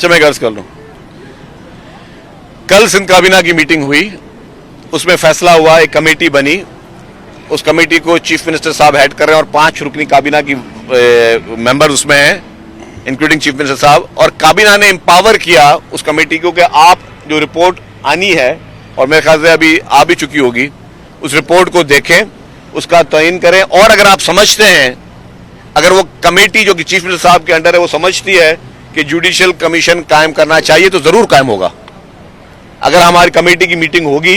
अच्छा, मैं गर्ज कर लूं। कल सिंध काबीना की मीटिंग हुई, उसमें फैसला हुआ, एक कमेटी बनी, उस कमेटी को चीफ मिनिस्टर साहब हेड कर रहे हैं और 5 रुकनी काबीना की मेंबर उसमें हैं, इंक्लूडिंग चीफ मिनिस्टर साहब। और काबीना ने एम्पावर किया उस कमेटी को कि आप जो रिपोर्ट आनी है, और मेरे ख्याल से अभी आ भी चुकी होगी, उस रिपोर्ट को देखें, उसका तयन करें। और अगर आप समझते हैं, अगर वो कमेटी जो कि चीफ मिनिस्टर साहब के अंडर है वो समझती है कि जुडिशियल कमीशन कायम करना चाहिए, तो जरूर कायम होगा। अगर हमारी कमेटी की मीटिंग होगी,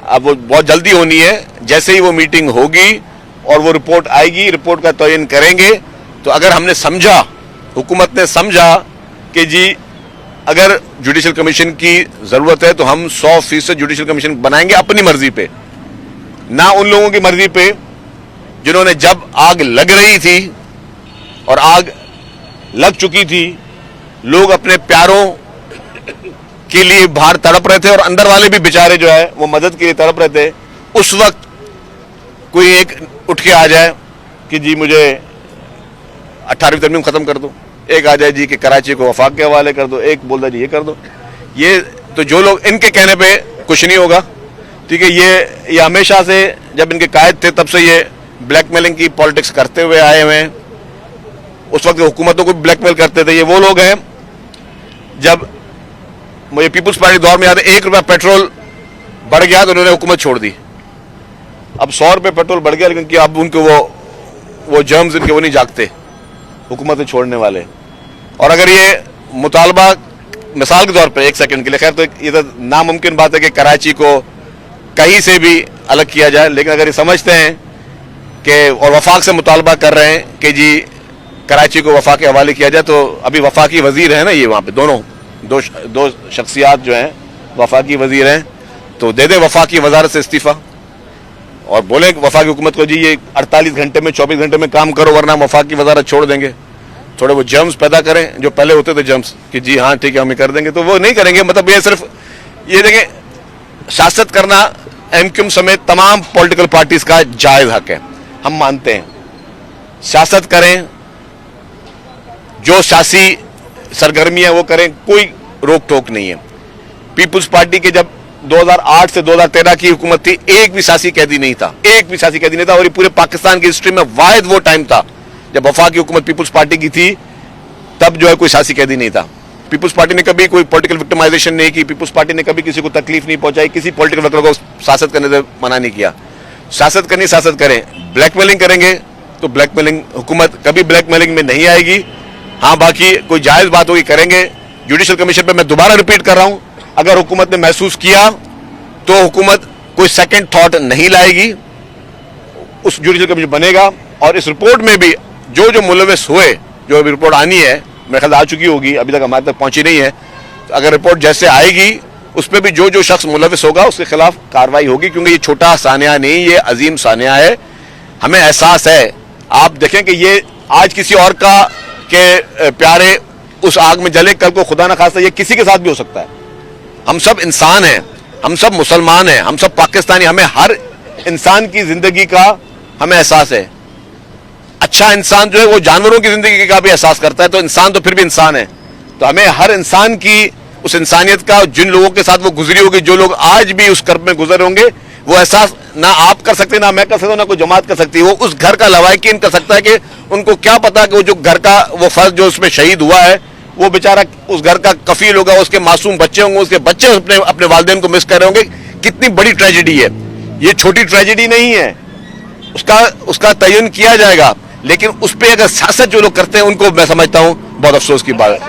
अब वो बहुत जल्दी होनी है, जैसे ही वो मीटिंग होगी और वो रिपोर्ट आएगी, रिपोर्ट का तयन करेंगे। तो अगर हमने समझा, हुकूमत ने समझा कि जी अगर जुडिशियल कमीशन की जरूरत है तो हम 100% जुडिशियल कमीशन बनाएंगे अपनी मर्जी पे, ना उन लोगों की मर्जी पे जिन्होंने जब आग लग रही थी और आग लग चुकी थी, लोग अपने प्यारों के लिए बाहर तड़प रहे थे और अंदर वाले भी बेचारे जो है वो मदद के लिए तड़प रहे थे। उस वक्त कोई एक उठ के आ जाए कि जी मुझे 18वीं तरमीम खत्म कर दो, एक आ जाए जी कि कराची को वफाक के हवाले कर दो, एक बोल दे जी ये कर दो। ये तो जो लोग इनके कहने पे कुछ नहीं होगा, ठीक है। ये हमेशा से जब इनके कायद थे तब से ये ब्लैकमेलिंग की पॉलिटिक्स करते हुए आए हुए हैं। उस वक्त हुकूमतों को ब्लैकमेल करते थे। ये वो लोग हैं, जब मुझे पीपुल्स पार्टी दौर में याद है 1 रुपया पेट्रोल बढ़ गया तो उन्होंने हुकूमत छोड़ दी। अब 100 रुपये पेट्रोल बढ़ गया, लेकिन अब उनको वो जर्म्स इनके वो नहीं जागते हुकूमतें छोड़ने वाले। और अगर ये मुतालबा मिसाल के तौर पे 1 सेकंड के लिए, खैर तो ये तो नामुमकिन बात है कि कराची को कहीं से भी अलग किया जाए, लेकिन अगर ये समझते हैं कि और वफाक से मुतालबा कर रहे हैं कि जी कराची को वफाक के हवाले किया जाए, तो अभी वफाकी वजीर है ना, ये वहाँ पे दो शख्सियात जो हैं वफाकी वजीर हैं, तो दे दे वफाकी वजारत से इस्तीफा और बोले वफाकी हुकूमत को जी ये 48 घंटे में 24 घंटे में काम करो, वरना वफाकी वजारत छोड़ देंगे। थोड़े वो जर्म्स पैदा करें जो पहले होते थे जर्म्स, कि जी हाँ ठीक है हम ये कर देंगे, तो वो नहीं करेंगे। मतलब ये सिर्फ ये देखें, सियासत करना एमक्यूएम समेत तमाम पॉलिटिकल पार्टीज का जायज हक है, हम मानते हैं। सियासत करें, जो सियासी सरगर्मियां वो करें, कोई रोक टोक नहीं है। पीपुल्स पार्टी के जब 2008 से 2013 की हुकूमत थी, एक भी सियासी कैदी नहीं था, एक भी सियासी कैदी नहीं था। और ये पूरे पाकिस्तान की हिस्ट्री में वाहिद वो टाइम था जब वफाक की हुकूमत पीपुल्स पार्टी की थी, तब जो है कोई सियासी कैदी नहीं था। पीपुल्स पार्टी ने कभी कोई पॉलिटिकल विक्टिमाइजेशन नहीं की, पीपुल्स पार्टी ने कभी किसी को तकलीफ नहीं पहुंचाई, किसी पॉलिटिकल वर्कर को सियासत करने से मना नहीं किया। सियासत करनी, सियासत करें। ब्लैकमेलिंग करेंगे तो ब्लैकमेलिंग, हुकूमत कभी ब्लैकमेलिंग में नहीं आएगी। हाँ, बाकी कोई जायज बात होगी करेंगे। जुडिशियल कमीशन पे मैं दोबारा रिपीट कर रहा हूं, अगर हुकूमत ने महसूस किया तो हुकूमत कोई सेकंड थॉट नहीं लाएगी, उस जुडिशियल कमीशन बनेगा। और इस रिपोर्ट में भी जो मुलविस हुए, जो अभी रिपोर्ट आनी है, मेरे ख्याल आ चुकी होगी, अभी तक हमारे तक पहुंची नहीं है, तो अगर रिपोर्ट जैसे आएगी उस पर भी जो शख्स मुलविस होगा उसके खिलाफ कार्रवाई होगी, क्योंकि ये छोटा सानिया नहीं, ये अजीम सानिया है। हमें एहसास है, आप देखें कि ये आज किसी और का के प्यारे उस आग में जले, कल को खुदा न खास्ता ये किसी के साथ भी हो सकता है। हम सब इंसान हैं, हम सब मुसलमान हैं, हम सब पाकिस्तानी, हमें हर इंसान की जिंदगी का हमें एहसास है। अच्छा इंसान जो है वो जानवरों की जिंदगी का भी एहसास करता है, तो इंसान तो फिर भी इंसान है। तो हमें हर इंसान की उस इंसानियत का, जिन लोगों के साथ वो गुजरी होगी, जो लोग आज भी उस कर्ब में गुजरे होंगे, वो एहसास ना आप कर सकते, ना मैं कर सकता हूं, ना कोई जमात कर सकती है। वो उस घर का लवाकिन कर सकता है कि उनको क्या पता कि वो जो घर का वो फर्द जो उसमें शहीद हुआ है, वो बेचारा उस घर का कफील होगा, उसके मासूम बच्चे होंगे, उसके बच्चे अपने वालिदैन को मिस कर रहे होंगे। कितनी बड़ी ट्रेजेडी है ये, छोटी ट्रेजेडी नहीं है। उसका तयन किया जाएगा, लेकिन उस पर अगर सियासत जो लोग करते हैं उनको मैं समझता हूं बहुत अफसोस की बात है।